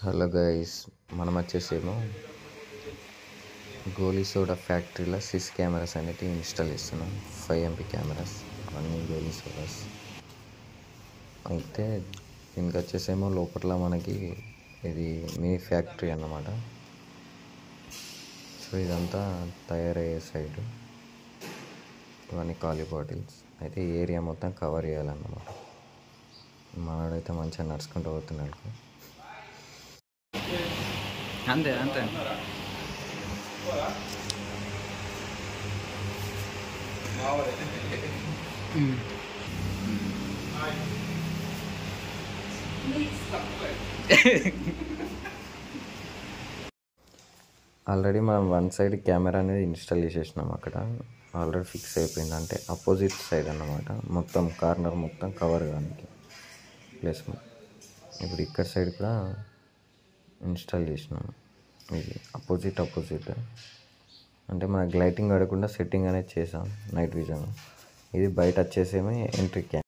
Hello guys, మనం వచ్చేసేమో గోలీ soda ఫ్యాక్టరీలో సిస్ కెమెరాస్ అనేది ఇన్స్టాల్ చేస్తున్నాం. 5 MP కెమెరాస్, అన్ని గోలీ సోడాస్. అయితే దీనికి వచ్చేసేమో లోపల మనకి ఇది మినీ ఫ్యాక్టరీ అన్నమాట. సో ఇదంతా తయారయ్యే సైడ్, ఇవన్నీ ఖాళీ బాటిల్స్. అయితే ఏరియా మొత్తం కవర్ చేయాలన్నమాట. మనోడైతే మంచిగా నడుచుకుంటూ పోతున్నాడు. అంతే అంతే ఆల్రెడీ మనం వన్ సైడ్ కెమెరా అనేది ఇన్స్టాల్ చేసేసినాం. అక్కడ ఆల్రెడీ ఫిక్స్ అయిపోయింది. అంటే అపోజిట్ సైడ్ అన్నమాట. మొత్తం కార్నర్ మొత్తం కవర్ కానికి ప్లస్ ఇప్పుడు ఇక్కడ సైడ్ కూడా ఇన్స్టాల్ చేసినాం. ఇది అపోజిట్ అంటే మనకు లైటింగ్ పడకుండా సెట్టింగ్ అనేది చేసాం, నైట్ విజన్. ఇది బయట వచ్చేసేమో ఎంట్రీ క్యామ్.